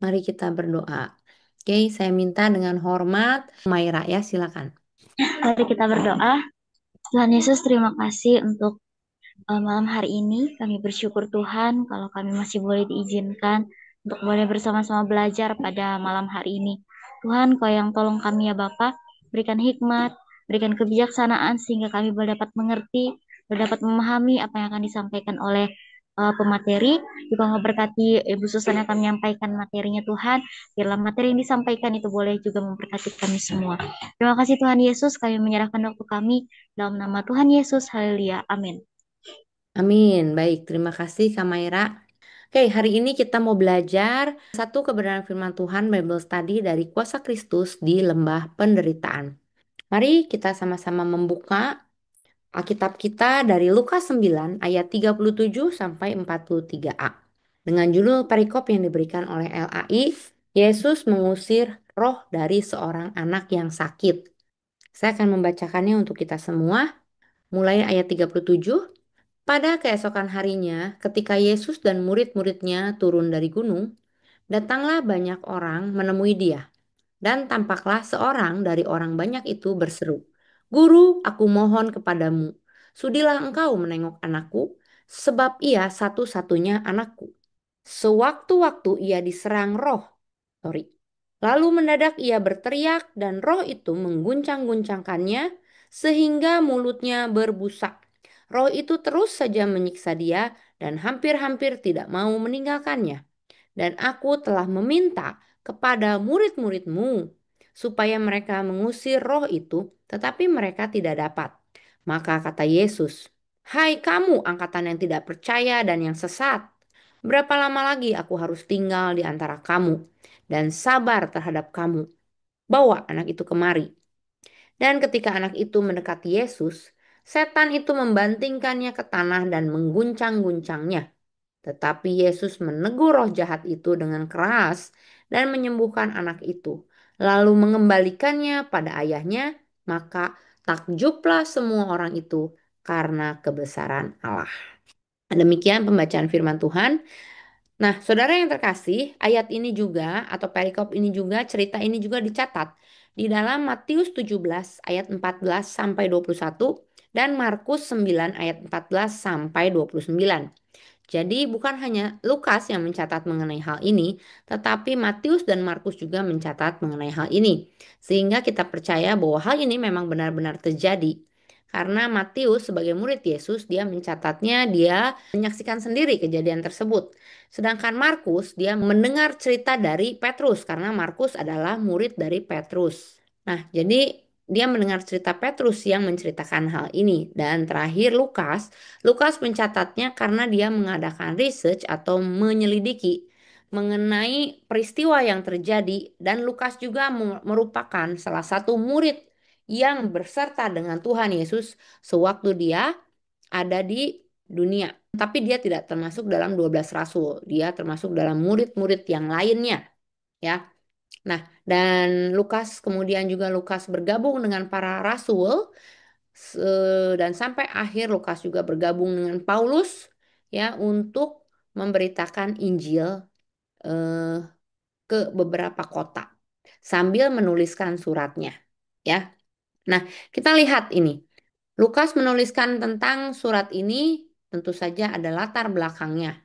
Mari kita berdoa. Oke, saya minta dengan hormat, Maira ya, silakan. Mari kita berdoa. Tuhan Yesus, terima kasih untuk malam hari ini. Kami bersyukur Tuhan kalau kami masih boleh diizinkan untuk boleh bersama-sama belajar pada malam hari ini. Tuhan, Kau yang tolong kami ya Bapa, berikan hikmat, berikan kebijaksanaan sehingga kami boleh dapat mengerti, boleh dapat memahami apa yang akan disampaikan oleh pemateri. Juga memberkati Ibu Susan yang akan menyampaikan materinya Tuhan. Biarlah materi yang disampaikan itu boleh juga memberkati kami semua. Terima kasih Tuhan Yesus, kami menyerahkan waktu kami dalam nama Tuhan Yesus. Haleluya. Amin. Amin. Baik, terima kasih Kak Maira. Oke, hari ini kita mau belajar satu kebenaran firman Tuhan Bible Study dari Kuasa Kristus di Lembah Penderitaan. Mari kita sama-sama membuka Alkitab kita dari Lukas 9 ayat 37 sampai 43a. Dengan judul perikop yang diberikan oleh LAI, Yesus mengusir roh dari seorang anak yang sakit. Saya akan membacakannya untuk kita semua, mulai ayat 37. Pada keesokan harinya, ketika Yesus dan murid-muridnya turun dari gunung, datanglah banyak orang menemui dia. Dan tampaklah seorang dari orang banyak itu berseru, "Guru, aku mohon kepadamu, sudilah engkau menengok anakku, sebab ia satu-satunya anakku. Sewaktu-waktu ia diserang roh, sorry. Lalu mendadak ia berteriak dan roh itu mengguncang-guncangkannya sehingga mulutnya berbusa. Roh itu terus saja menyiksa dia dan hampir-hampir tidak mau meninggalkannya. Dan aku telah meminta kepada murid-muridmu supaya mereka mengusir roh itu, tetapi mereka tidak dapat. Maka kata Yesus, "Hai kamu angkatan yang tidak percaya dan yang sesat, berapa lama lagi aku harus tinggal di antara kamu dan sabar terhadap kamu? Bawa anak itu kemari." Dan ketika anak itu mendekati Yesus, setan itu membantingkannya ke tanah dan mengguncang-guncangnya. Tetapi Yesus menegur roh jahat itu dengan keras dan menyembuhkan anak itu, lalu mengembalikannya pada ayahnya. Maka takjublah semua orang itu karena kebesaran Allah. Demikian pembacaan firman Tuhan. Nah, saudara yang terkasih, ayat ini juga atau perikop ini juga, cerita ini juga dicatat di dalam Matius 17 ayat 14 sampai 21 dan Markus 9 ayat 14 sampai 29. Jadi bukan hanya Lukas yang mencatat mengenai hal ini, tetapi Matius dan Markus juga mencatat mengenai hal ini. Sehingga kita percaya bahwa hal ini memang benar-benar terjadi. Karena Matius sebagai murid Yesus, dia mencatatnya, dia menyaksikan sendiri kejadian tersebut. Sedangkan Markus, dia mendengar cerita dari Petrus, karena Markus adalah murid dari Petrus. Nah, jadi dia mendengar cerita Petrus yang menceritakan hal ini. Dan terakhir Lukas mencatatnya karena dia mengadakan research atau menyelidiki mengenai peristiwa yang terjadi, dan Lukas juga merupakan salah satu murid yang berserta dengan Tuhan Yesus sewaktu dia ada di dunia. Tapi dia tidak termasuk dalam 12 rasul. Dia termasuk dalam murid-murid yang lainnya, ya. Nah, dan Lukas bergabung dengan para rasul, dan sampai akhir Lukas juga bergabung dengan Paulus ya untuk memberitakan Injil eh, ke beberapa kota sambil menuliskan suratnya ya. Nah, kita lihat ini. Lukas menuliskan tentang surat ini tentu saja ada latar belakangnya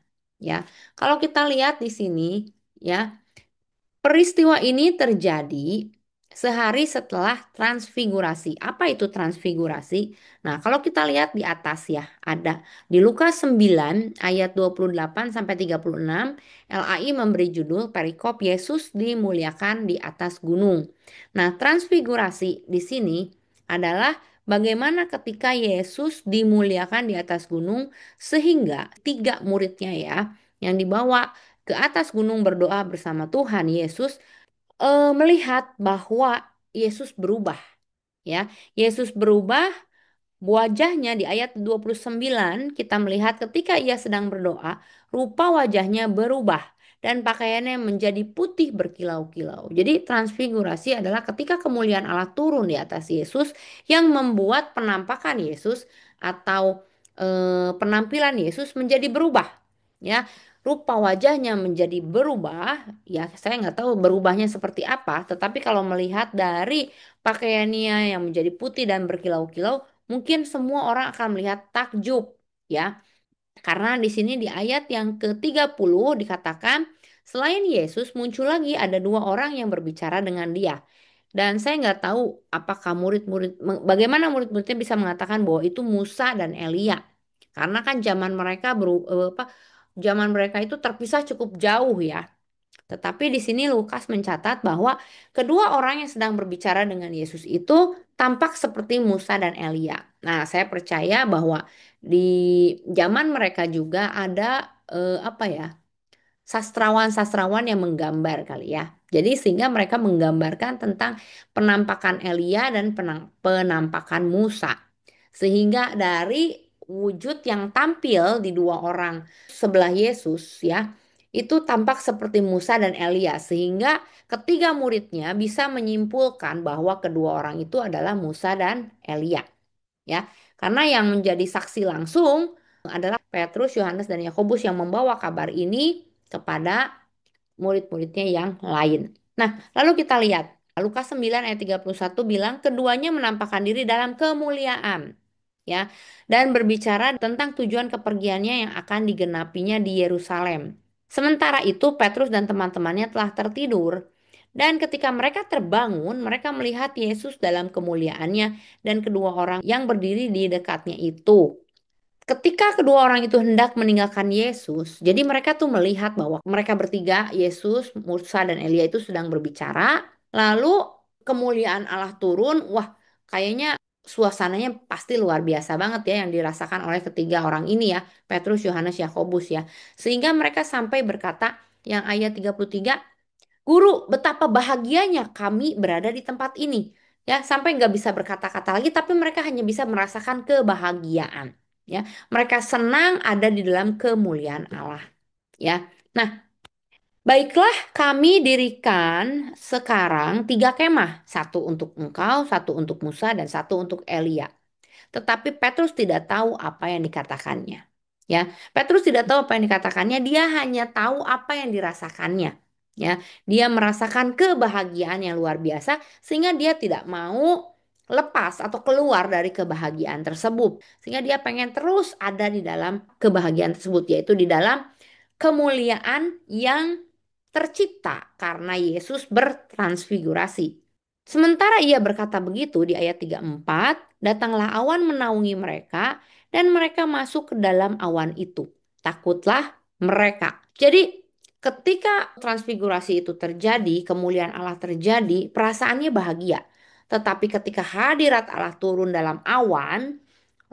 ya. Kalau kita lihat di sini ya, peristiwa ini terjadi sehari setelah transfigurasi. Apa itu transfigurasi? Nah, kalau kita lihat di atas ya, ada di Lukas 9 ayat 28 sampai 36, LAI memberi judul perikop Yesus dimuliakan di atas gunung. Nah, transfigurasi di sini adalah bagaimana ketika Yesus dimuliakan di atas gunung sehingga tiga muridnya ya yang dibawa ke atas gunung berdoa bersama Tuhan Yesus, melihat bahwa Yesus berubah ya. Yesus berubah wajahnya. Di ayat 29 kita melihat ketika ia sedang berdoa, rupa wajahnya berubah dan pakaiannya menjadi putih berkilau-kilau. Jadi transfigurasi adalah ketika kemuliaan Allah turun di atas Yesus yang membuat penampakan Yesus atau penampilan Yesus menjadi berubah, ya. Rupa wajahnya menjadi berubah, ya saya nggak tahu berubahnya seperti apa, tetapi kalau melihat dari pakaiannya yang menjadi putih dan berkilau-kilau, mungkin semua orang akan melihat takjub, ya. Karena di sini di ayat yang ke-30 dikatakan, selain Yesus muncul lagi ada dua orang yang berbicara dengan dia. Dan saya nggak tahu apakah bagaimana murid-muridnya bisa mengatakan bahwa itu Musa dan Elia. Karena kan zaman mereka itu terpisah cukup jauh ya. Tetapi di sini Lukas mencatat bahwa kedua orang yang sedang berbicara dengan Yesus itu tampak seperti Musa dan Elia. Nah, saya percaya bahwa di zaman mereka juga ada apa ya? Sastrawan-sastrawan yang menggambar kali ya. Jadi sehingga mereka menggambarkan tentang penampakan Elia dan penampakan Musa. Sehingga dari wujud yang tampil di dua orang sebelah Yesus ya, itu tampak seperti Musa dan Elia sehingga ketiga muridnya bisa menyimpulkan bahwa kedua orang itu adalah Musa dan Elia ya. Karena yang menjadi saksi langsung adalah Petrus, Yohanes, dan Yakobus yang membawa kabar ini kepada murid-muridnya yang lain. Nah, lalu kita lihat Lukas 9 ayat 31 bilang keduanya menampakkan diri dalam kemuliaan ya dan berbicara tentang tujuan kepergiannya yang akan digenapinya di Yerusalem. Sementara itu Petrus dan teman-temannya telah tertidur dan ketika mereka terbangun mereka melihat Yesus dalam kemuliaannya dan kedua orang yang berdiri di dekatnya itu. Ketika kedua orang itu hendak meninggalkan Yesus, jadi mereka tuh melihat bahwa mereka bertiga, Yesus, Musa, dan Elia itu sedang berbicara. Lalu kemuliaan Allah turun, wah kayaknya suasananya pasti luar biasa banget ya yang dirasakan oleh ketiga orang ini ya, Petrus, Yohanes, Yakobus ya. Sehingga mereka sampai berkata yang ayat 33, Guru, betapa bahagianya kami berada di tempat ini. Ya, sampai nggak bisa berkata-kata lagi, tapi mereka hanya bisa merasakan kebahagiaan. Ya, mereka senang ada di dalam kemuliaan Allah. Ya, nah, baiklah kami dirikan sekarang tiga kemah, satu untuk engkau, satu untuk Musa, dan satu untuk Elia. Tetapi Petrus tidak tahu apa yang dikatakannya. Ya, Petrus tidak tahu apa yang dikatakannya, dia hanya tahu apa yang dirasakannya. Ya, dia merasakan kebahagiaan yang luar biasa sehingga dia tidak mau lepas atau keluar dari kebahagiaan tersebut. Sehingga dia pengen terus ada di dalam kebahagiaan tersebut, yaitu di dalam kemuliaan yang tercipta karena Yesus bertransfigurasi. Sementara ia berkata begitu di ayat 34, datanglah awan menaungi mereka dan mereka masuk ke dalam awan itu. Takutlah mereka. Jadi ketika transfigurasi itu terjadi, kemuliaan Allah terjadi, perasaannya bahagia. Tetapi ketika hadirat Allah turun dalam awan,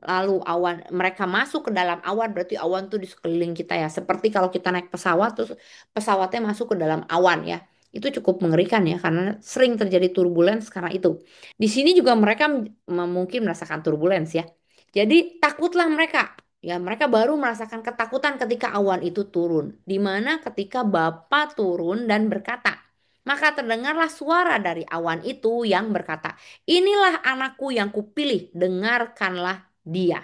lalu awan mereka masuk ke dalam awan berarti awan tuh di sekeliling kita ya seperti kalau kita naik pesawat terus pesawatnya masuk ke dalam awan ya itu cukup mengerikan ya karena sering terjadi turbulens karena itu di sini juga mereka mungkin merasakan turbulens ya jadi takutlah mereka ya mereka baru merasakan ketakutan ketika awan itu turun di mana ketika Bapa turun dan berkata maka terdengarlah suara dari awan itu yang berkata inilah anakku yang kupilih dengarkanlah dia.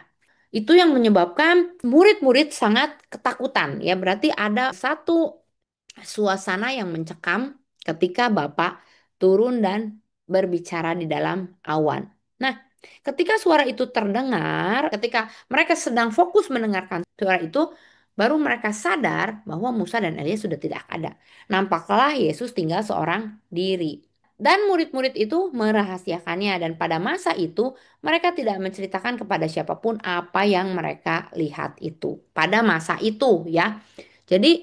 Itu yang menyebabkan murid-murid sangat ketakutan. Ya, berarti ada satu suasana yang mencekam ketika Bapak turun dan berbicara di dalam awan. Nah, ketika suara itu terdengar, ketika mereka sedang fokus mendengarkan suara itu, baru mereka sadar bahwa Musa dan Elia sudah tidak ada. Nampaklah Yesus tinggal seorang diri. Dan murid-murid itu merahasiakannya dan pada masa itu mereka tidak menceritakan kepada siapapun apa yang mereka lihat itu. Pada masa itu ya. Jadi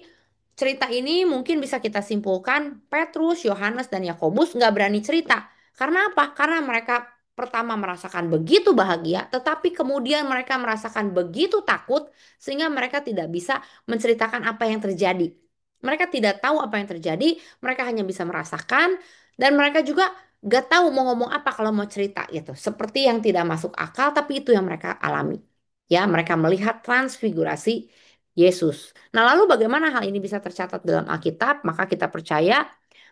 cerita ini mungkin bisa kita simpulkan Petrus, Yohanes, dan Yakobus nggak berani cerita. Karena apa? Karena mereka pertama merasakan begitu bahagia, tetapi kemudian mereka merasakan begitu takut sehingga mereka tidak bisa menceritakan apa yang terjadi. Mereka tidak tahu apa yang terjadi, mereka hanya bisa merasakan dan mereka juga gak tahu mau ngomong apa kalau mau cerita gitu. Seperti yang tidak masuk akal, tapi itu yang mereka alami. Ya, mereka melihat transfigurasi Yesus. Nah, lalu bagaimana hal ini bisa tercatat dalam Alkitab? Maka kita percaya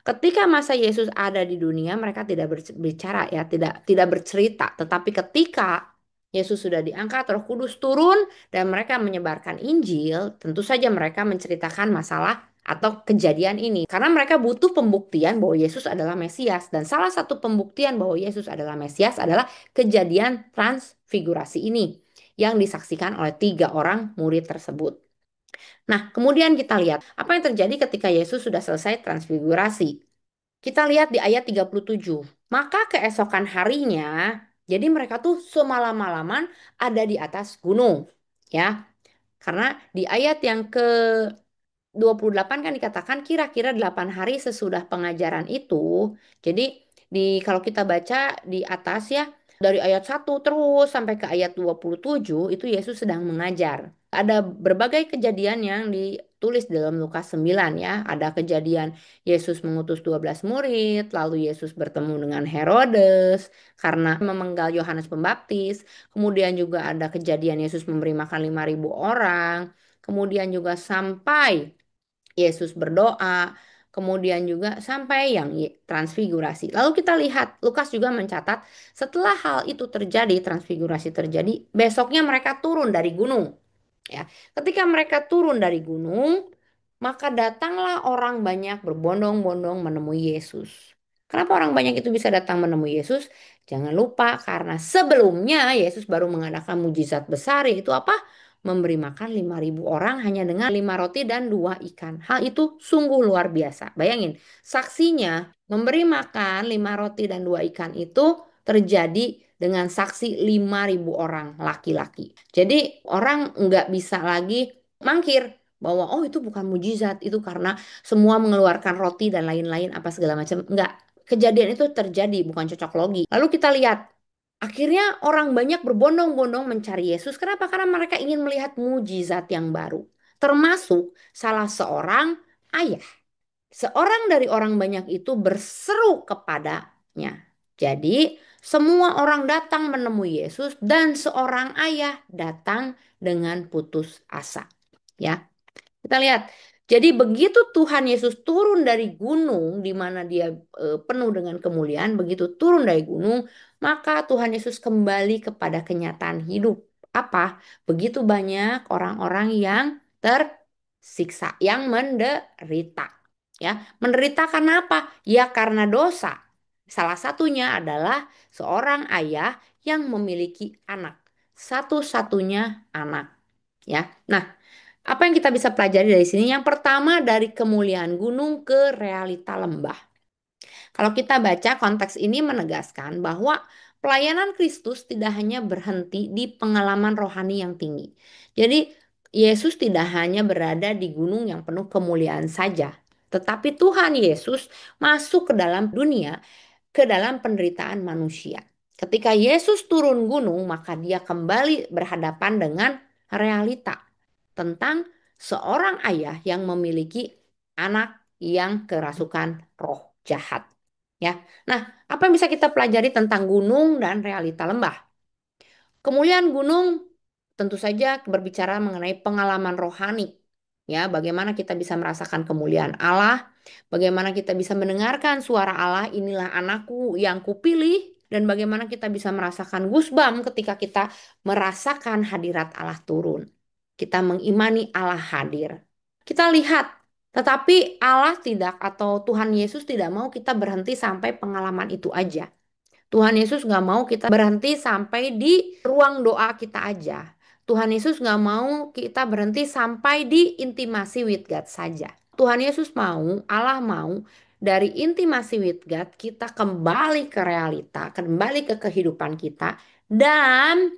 ketika masa Yesus ada di dunia, mereka tidak berbicara ya, tidak bercerita, tetapi ketika Yesus sudah diangkat, Roh Kudus turun, dan mereka menyebarkan Injil, tentu saja mereka menceritakan masalah atau kejadian ini. Karena mereka butuh pembuktian bahwa Yesus adalah Mesias. Dan salah satu pembuktian bahwa Yesus adalah Mesias adalah kejadian transfigurasi ini yang disaksikan oleh 3 orang murid tersebut. Nah, kemudian kita lihat apa yang terjadi ketika Yesus sudah selesai transfigurasi. Kita lihat di ayat 37. Maka keesokan harinya, jadi mereka tuh semalam-malaman ada di atas gunung. Ya, karena di ayat yang ke 28 kan dikatakan kira-kira 8 hari sesudah pengajaran itu. Jadi kalau kita baca di atas ya dari ayat 1 terus sampai ke ayat 27 itu Yesus sedang mengajar. Ada berbagai kejadian yang ditulis dalam Lukas 9 ya. Ada kejadian Yesus mengutus 12 murid, lalu Yesus bertemu dengan Herodes karena memenggal Yohanes Pembaptis. Kemudian juga ada kejadian Yesus memberi makan 5.000 orang. Kemudian juga sampai Yesus berdoa, kemudian juga sampai yang transfigurasi. Lalu kita lihat, Lukas juga mencatat setelah hal itu terjadi, transfigurasi terjadi, besoknya mereka turun dari gunung. Ya, ketika mereka turun dari gunung, maka datanglah orang banyak berbondong-bondong menemui Yesus. Kenapa orang banyak itu bisa datang menemui Yesus? Jangan lupa karena sebelumnya Yesus baru mengadakan mujizat besar yaitu apa? Memberi makan 5.000 orang hanya dengan 5 roti dan 2 ikan. Hal itu sungguh luar biasa. Bayangin, saksinya memberi makan 5 roti dan 2 ikan itu terjadi dengan saksi 5.000 orang laki-laki. Jadi orang nggak bisa lagi mangkir bahwa oh itu bukan mujizat, itu karena semua mengeluarkan roti dan lain-lain apa segala macam. Enggak, kejadian itu terjadi, bukan cocok logi. Lalu kita lihat, akhirnya orang banyak berbondong-bondong mencari Yesus. Kenapa? Karena mereka ingin melihat mujizat yang baru. Termasuk salah seorang ayah. Seorang dari orang banyak itu berseru kepadanya. Jadi, semua orang datang menemui Yesus dan seorang ayah datang dengan putus asa. Ya, kita lihat. Jadi begitu Tuhan Yesus turun dari gunung di mana dia penuh dengan kemuliaan, begitu turun dari gunung, maka Tuhan Yesus kembali kepada kenyataan hidup. Apa? Begitu banyak orang-orang yang tersiksa, yang menderita. Ya, menderita karena apa? Ya karena dosa. Salah satunya adalah seorang ayah yang memiliki anak, satu-satunya anak. Ya, nah apa yang kita bisa pelajari dari sini? Yang pertama dari kemuliaan gunung ke realita lembah. Kalau kita baca konteks ini menegaskan bahwa pelayanan Kristus tidak hanya berhenti di pengalaman rohani yang tinggi. Jadi Yesus tidak hanya berada di gunung yang penuh kemuliaan saja, tetapi Tuhan Yesus masuk ke dalam dunia, ke dalam penderitaan manusia. Ketika Yesus turun gunung, maka dia kembali berhadapan dengan realita tentang seorang ayah yang memiliki anak yang kerasukan roh jahat. Ya. Nah, apa yang bisa kita pelajari tentang gunung dan realita lembah? Kemuliaan gunung tentu saja berbicara mengenai pengalaman rohani. Ya, bagaimana kita bisa merasakan kemuliaan Allah, bagaimana kita bisa mendengarkan suara Allah, inilah anakku yang kupilih, dan bagaimana kita bisa merasakan gusbam ketika kita merasakan hadirat Allah turun. Kita mengimani Allah hadir. Kita lihat, tetapi Allah tidak atau Tuhan Yesus tidak mau kita berhenti sampai pengalaman itu aja. Tuhan Yesus nggak mau kita berhenti sampai di ruang doa kita aja. Tuhan Yesus nggak mau kita berhenti sampai di intimasi with God saja. Tuhan Yesus mau, Allah mau dari intimasi with God kita kembali ke realita, kembali ke kehidupan kita dan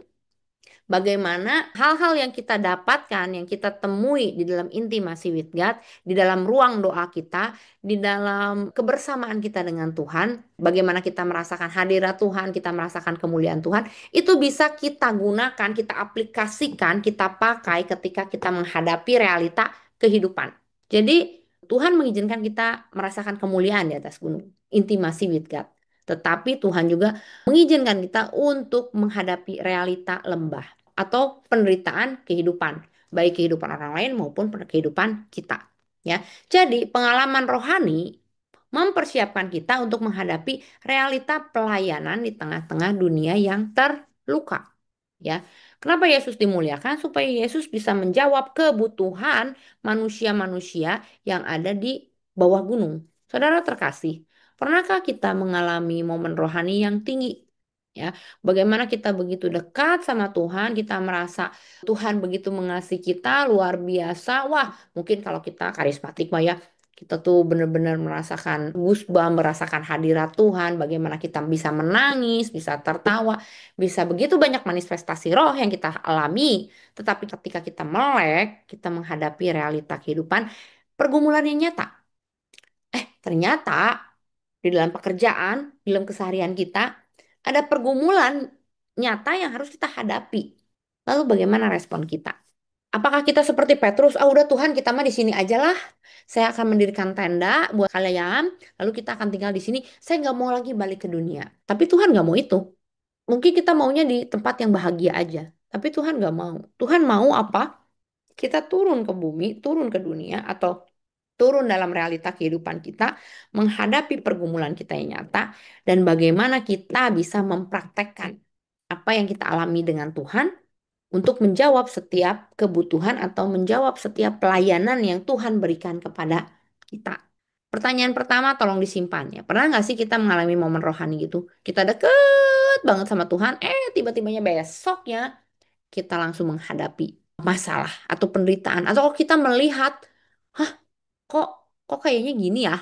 bagaimana hal-hal yang kita dapatkan, yang kita temui di dalam intimasi with God, di dalam ruang doa kita, di dalam kebersamaan kita dengan Tuhan, bagaimana kita merasakan hadirat Tuhan, kita merasakan kemuliaan Tuhan, itu bisa kita gunakan, kita aplikasikan, kita pakai ketika kita menghadapi realita kehidupan. Jadi Tuhan mengizinkan kita merasakan kemuliaan di atas gunung, intimasi with God. Tetapi Tuhan juga mengizinkan kita untuk menghadapi realita lembah atau penderitaan kehidupan, baik kehidupan orang lain maupun kehidupan kita. Ya, jadi pengalaman rohani mempersiapkan kita untuk menghadapi realita pelayanan di tengah-tengah dunia yang terluka. Ya, kenapa Yesus dimuliakan? Supaya Yesus bisa menjawab kebutuhan manusia-manusia yang ada di bawah gunung. Saudara terkasih, pernahkah kita mengalami momen rohani yang tinggi? Ya, bagaimana kita begitu dekat sama Tuhan, kita merasa Tuhan begitu mengasihi kita luar biasa. Wah, mungkin kalau kita karismatik mah ya, kita tuh benar-benar merasakan gusbam, merasakan hadirat Tuhan, bagaimana kita bisa menangis, bisa tertawa. Bisa begitu banyak manifestasi roh yang kita alami, tetapi ketika kita melek, kita menghadapi realita kehidupan, pergumulan yang nyata. Ternyata di dalam pekerjaan, di dalam keseharian kita, ada pergumulan nyata yang harus kita hadapi. Lalu bagaimana respon kita? Apakah kita seperti Petrus, ah udah Tuhan kita mah di sini aja lah. Saya akan mendirikan tenda buat kalian, lalu kita akan tinggal di sini. Saya nggak mau lagi balik ke dunia. Tapi Tuhan nggak mau itu. Mungkin kita maunya di tempat yang bahagia aja. Tapi Tuhan gak mau. Tuhan mau apa? Kita turun ke bumi, turun ke dunia, atau turun dalam realita kehidupan kita, menghadapi pergumulan kita yang nyata, dan bagaimana kita bisa mempraktekkan apa yang kita alami dengan Tuhan untuk menjawab setiap kebutuhan atau menjawab setiap pelayanan yang Tuhan berikan kepada kita. Pertanyaan pertama tolong disimpan ya. Pernah nggak sih kita mengalami momen rohani gitu? Kita deket banget sama Tuhan, tiba-tibanya besoknya kita langsung menghadapi masalah atau penderitaan. Atau kita melihat, hah kok kok kayaknya gini ya?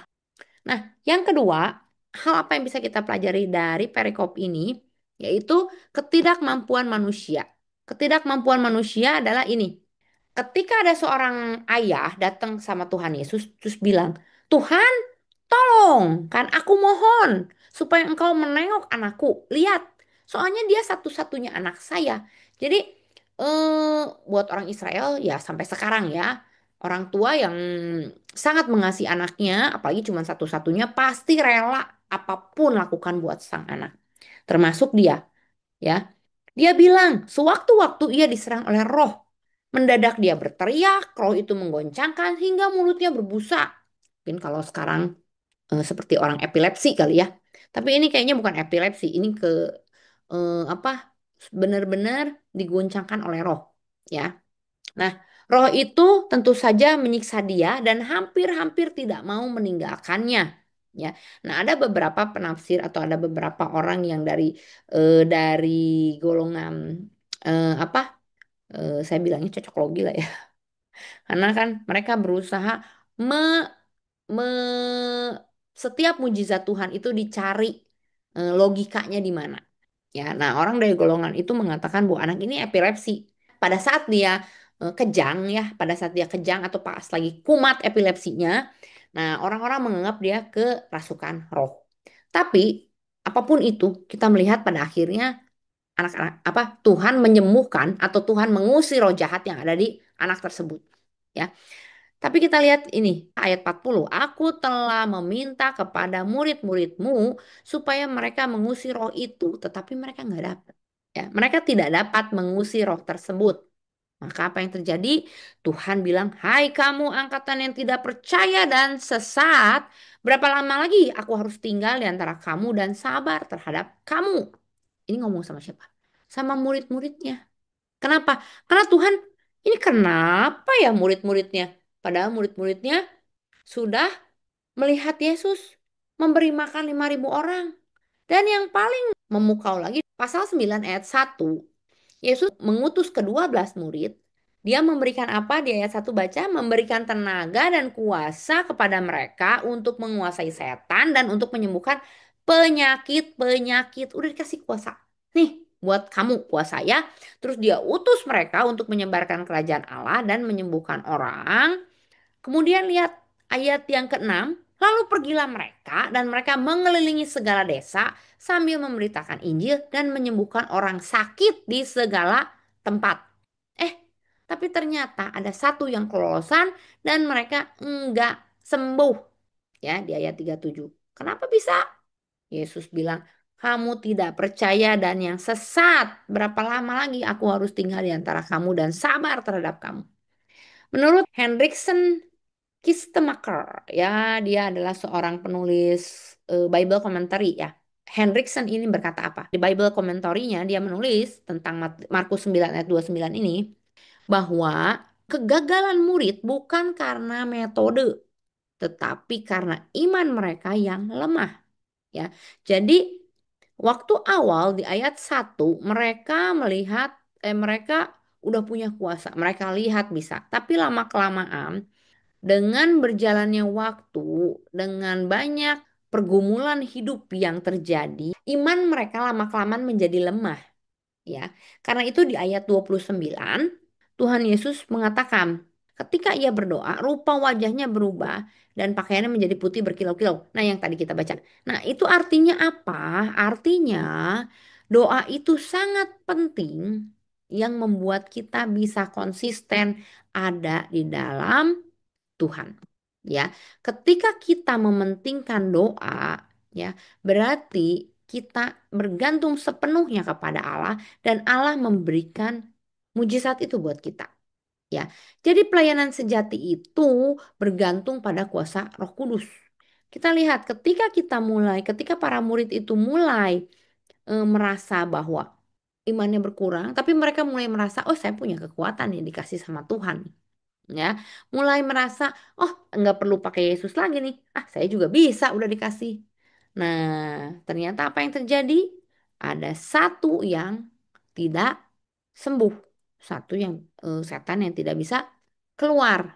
Nah, yang kedua, hal apa yang bisa kita pelajari dari perikop ini, yaitu ketidakmampuan manusia. Ketidakmampuan manusia adalah ini. Ketika ada seorang ayah datang sama Tuhan Yesus, terus bilang, Tuhan, tolong, kan aku mohon supaya engkau menengok anakku. Lihat, soalnya dia satu-satunya anak saya. Jadi, buat orang Israel ya sampai sekarang ya, orang tua yang sangat mengasihi anaknya, apalagi cuma satu-satunya, pasti rela apapun lakukan buat sang anak. Termasuk dia, ya. Dia bilang, sewaktu-waktu ia diserang oleh roh. Mendadak dia berteriak, roh itu menggoncangkan hingga mulutnya berbusa. Mungkin kalau sekarang seperti orang epilepsi kali ya. Tapi ini kayaknya bukan epilepsi, ini apa? Benar-benar digoncangkan oleh roh, ya. Nah, roh itu tentu saja menyiksa dia dan hampir-hampir tidak mau meninggalkannya. Ya, nah ada beberapa penafsir atau ada beberapa orang yang dari golongan apa? Saya bilangnya cocok logi lah ya, karena kan mereka berusaha me, me- setiap mujizat Tuhan itu dicari logikanya di mana. Ya, nah orang dari golongan itu mengatakan bahwa anak ini epilepsi. Pada saat dia kejang ya, pada saat dia kejang atau pas lagi kumat epilepsinya, nah orang-orang menganggap dia kerasukan roh. Tapi apapun itu, kita melihat pada akhirnya anak-anak apa Tuhan menyembuhkan atau Tuhan mengusir roh jahat yang ada di anak tersebut. Ya, tapi kita lihat ini ayat 40. Aku telah meminta kepada murid-muridmu supaya mereka mengusir roh itu, tetapi mereka nggak dapat. Ya, mereka tidak dapat mengusir roh tersebut. Maka apa yang terjadi? Tuhan bilang, hai kamu angkatan yang tidak percaya dan sesat. Berapa lama lagi aku harus tinggal di antara kamu dan sabar terhadap kamu? Ini ngomong sama siapa? Sama murid-muridnya. Kenapa? Karena Tuhan, ini kenapa ya murid-muridnya? Padahal murid-muridnya sudah melihat Yesus memberi makan 5.000 orang. Dan yang paling memukau lagi, pasal 9 ayat 1, Yesus mengutus ke-12 murid. Dia memberikan apa di ayat 1 baca? Memberikan tenaga dan kuasa kepada mereka untuk menguasai setan dan untuk menyembuhkan penyakit-penyakit. Udah dikasih kuasa. Nih, buat kamu kuasa ya. Terus dia utus mereka untuk menyebarkan kerajaan Allah dan menyembuhkan orang. Kemudian lihat ayat yang keenam, lalu pergilah mereka dan mereka mengelilingi segala desa sambil memberitakan Injil dan menyembuhkan orang sakit di segala tempat. Eh, tapi ternyata ada satu yang kelolosan dan mereka enggak sembuh. Ya, di ayat 37. Kenapa bisa? Yesus bilang, kamu tidak percaya dan yang sesat. Berapa lama lagi aku harus tinggal di antara kamu dan sabar terhadap kamu? Menurut Hendriksen Kistemaker, ya dia adalah seorang penulis Bible commentary ya. Hendriksen ini berkata apa? Di Bible Commentory-nya dia menulis tentang Markus 9 ayat 29 ini bahwa kegagalan murid bukan karena metode, tetapi karena iman mereka yang lemah, ya. Jadi waktu awal di ayat 1 mereka melihat mereka udah punya kuasa, mereka lihat bisa. Tapi lama-kelamaan dengan berjalannya waktu, dengan banyak pergumulan hidup yang terjadi, iman mereka lama-kelamaan menjadi lemah, ya. Karena itu di ayat 29 Tuhan Yesus mengatakan, ketika ia berdoa, rupa wajahnya berubah dan pakaiannya menjadi putih berkilau-kilau. Nah, yang tadi kita baca. Nah, itu artinya apa? Artinya doa itu sangat penting yang membuat kita bisa konsisten ada di dalam Tuhan. Ya, ketika kita mementingkan doa, ya, berarti kita bergantung sepenuhnya kepada Allah dan Allah memberikan mujizat itu buat kita. Ya, jadi pelayanan sejati itu bergantung pada kuasa Roh Kudus. Kita lihat ketika para murid itu mulai merasa bahwa imannya berkurang, tapi mereka mulai merasa, oh saya punya kekuatan yang dikasih sama Tuhan, ya. Mulai merasa, oh nggak perlu pakai Yesus lagi nih, ah saya juga bisa udah dikasih. Nah, ternyata apa yang terjadi? Ada satu yang tidak sembuh, satu yang setan yang tidak bisa keluar.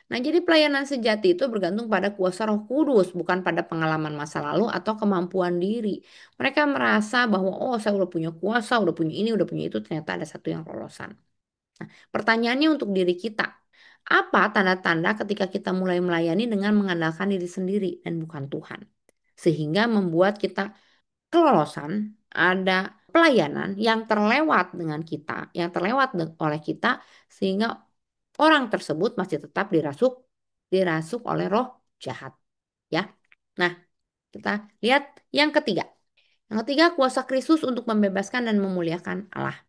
Nah, jadi pelayanan sejati itu bergantung pada kuasa Roh Kudus, bukan pada pengalaman masa lalu atau kemampuan diri. Mereka merasa bahwa oh saya udah punya kuasa, udah punya ini, udah punya itu, ternyata ada satu yang lolosan. Pertanyaannya untuk diri kita, apa tanda-tanda ketika kita mulai melayani dengan mengandalkan diri sendiri dan bukan Tuhan? Sehingga membuat kita kelolosan, ada pelayanan yang terlewat dengan kita, yang terlewat oleh kita, sehingga orang tersebut masih tetap dirasuk, dirasuk oleh roh jahat. Ya, nah kita lihat yang ketiga. Yang ketiga, kuasa Kristus untuk membebaskan dan memuliakan Allah.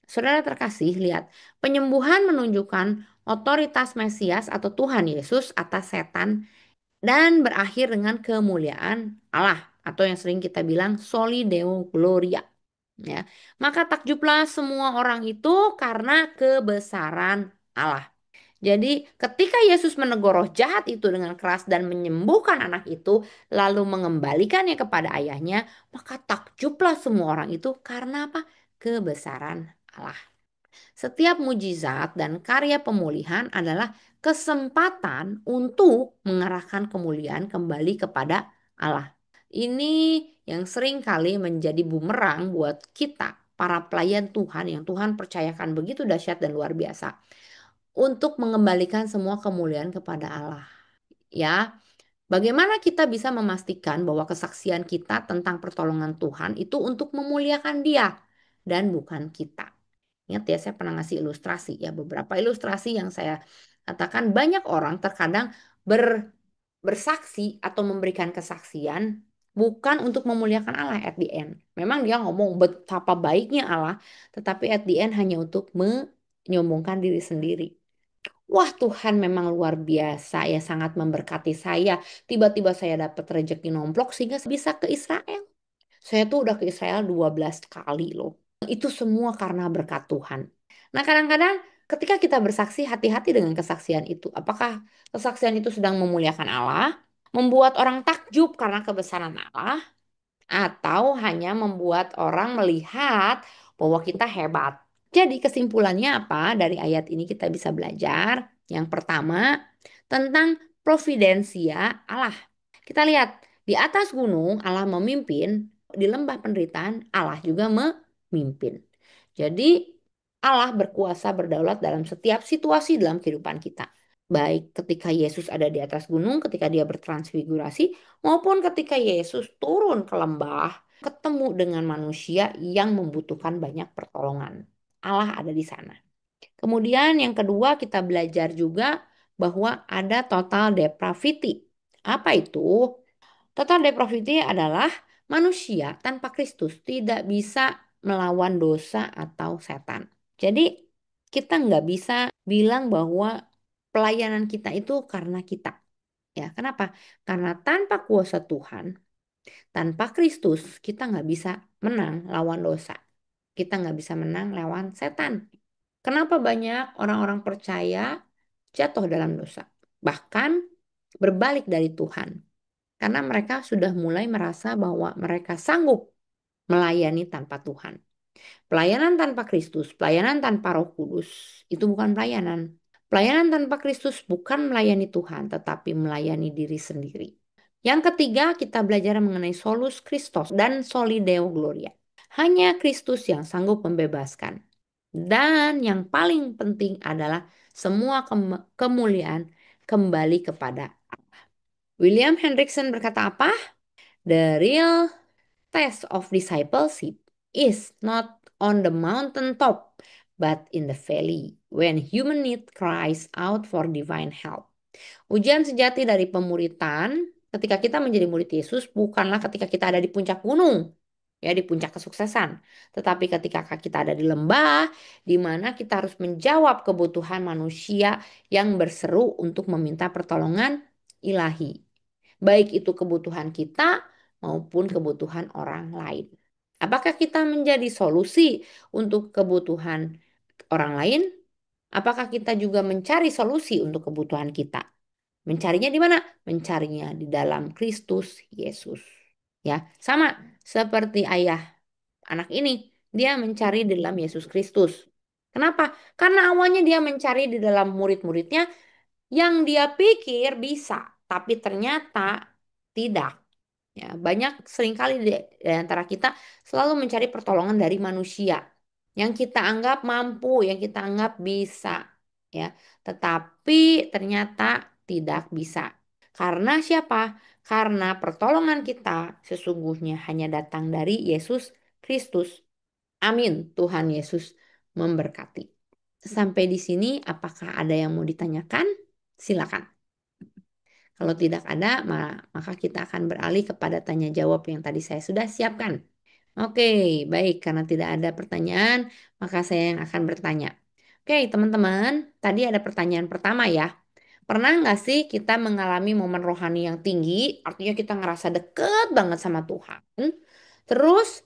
Saudara terkasih, lihat, penyembuhan menunjukkan otoritas Mesias atau Tuhan Yesus atas setan dan berakhir dengan kemuliaan Allah atau yang sering kita bilang soli deo gloria. Ya, maka takjublah semua orang itu karena kebesaran Allah. Jadi ketika Yesus menegur roh jahat itu dengan keras dan menyembuhkan anak itu, lalu mengembalikannya kepada ayahnya, maka takjublah semua orang itu karena apa? Kebesaran Allah. Setiap mujizat dan karya pemulihan adalah kesempatan untuk mengarahkan kemuliaan kembali kepada Allah. Ini yang sering kali menjadi bumerang buat kita, para pelayan Tuhan yang Tuhan percayakan begitu dahsyat dan luar biasa untuk mengembalikan semua kemuliaan kepada Allah. Ya, bagaimana kita bisa memastikan bahwa kesaksian kita tentang pertolongan Tuhan itu untuk memuliakan Dia dan bukan kita? Ingat ya, saya pernah ngasih ilustrasi ya, beberapa ilustrasi yang saya katakan banyak orang terkadang bersaksi atau memberikan kesaksian bukan untuk memuliakan Allah at the end. Memang dia ngomong betapa baiknya Allah, tetapi at the end hanya untuk menyombongkan diri sendiri. Wah, Tuhan memang luar biasa ya, sangat memberkati saya. Tiba-tiba saya dapat rezeki nomplok sehingga bisa ke Israel. Saya tuh udah ke Israel 12 kali loh. Itu semua karena berkat Tuhan. Nah, kadang-kadang ketika kita bersaksi, hati-hati dengan kesaksian itu. Apakah kesaksian itu sedang memuliakan Allah, membuat orang takjub karena kebesaran Allah, atau hanya membuat orang melihat bahwa kita hebat? Jadi kesimpulannya apa? Dari ayat ini kita bisa belajar. Yang pertama, tentang providensia Allah. Kita lihat, di atas gunung Allah memimpin, di lembah penderitaan Allah juga memimpin. Jadi Allah berkuasa berdaulat dalam setiap situasi dalam kehidupan kita. Baik ketika Yesus ada di atas gunung, ketika dia bertransfigurasi, maupun ketika Yesus turun ke lembah, ketemu dengan manusia yang membutuhkan banyak pertolongan. Allah ada di sana. Kemudian yang kedua kita belajar juga bahwa ada total depravity. Apa itu? Total depravity adalah manusia tanpa Kristus tidak bisa melawan dosa atau setan. Jadi kita nggak bisa bilang bahwa pelayanan kita itu karena kita. Ya, kenapa? Karena tanpa kuasa Tuhan, Tanpa Kristus, kita nggak bisa menang lawan dosa. Kita nggak bisa menang lawan setan. Kenapa banyak orang-orang percaya jatuh dalam dosa? Bahkan berbalik dari Tuhan. Karena mereka sudah mulai merasa bahwa mereka sanggup melayani tanpa Tuhan. Pelayanan tanpa Kristus, pelayanan tanpa Roh Kudus, itu bukan pelayanan. Pelayanan tanpa Kristus bukan melayani Tuhan, tetapi melayani diri sendiri. Yang ketiga, kita belajar mengenai solus Christos dan soli Deo Gloria. Hanya Kristus yang sanggup membebaskan. Dan yang paling penting adalah semua kemuliaan kembali kepada Allah. William Hendrickson berkata apa? The real test of discipleship is not on the mountain top, but in the valley, when human need cries out for divine help. Ujian sejati dari pemuritan ketika kita menjadi murid Yesus bukanlah ketika kita ada di puncak gunung, ya di puncak kesuksesan, tetapi ketika kita ada di lembah, di mana kita harus menjawab kebutuhan manusia yang berseru untuk meminta pertolongan ilahi. Baik itu kebutuhan kita maupun kebutuhan orang lain. Apakah kita menjadi solusi untuk kebutuhan orang lain? Apakah kita juga mencari solusi untuk kebutuhan kita? Mencarinya di mana? Mencarinya di dalam Kristus Yesus. Ya, sama seperti ayah anak ini, dia mencari di dalam Yesus Kristus. Kenapa? Karena awalnya dia mencari di dalam murid-muridnya yang dia pikir bisa, tapi ternyata tidak. Ya, banyak seringkali di antara kita selalu mencari pertolongan dari manusia yang kita anggap mampu, yang kita anggap bisa, ya. Tetapi ternyata tidak bisa. Karena siapa? Karena pertolongan kita sesungguhnya hanya datang dari Yesus Kristus. Amin. Tuhan Yesus memberkati. Sampai di sini, apakah ada yang mau ditanyakan? Silakan. Kalau tidak ada, maka kita akan beralih kepada tanya jawab yang tadi saya sudah siapkan. Oke, baik. Karena tidak ada pertanyaan, maka saya yang akan bertanya. Oke, teman-teman, tadi ada pertanyaan pertama ya. Pernah nggak sih kita mengalami momen rohani yang tinggi, artinya kita ngerasa deket banget sama Tuhan. Terus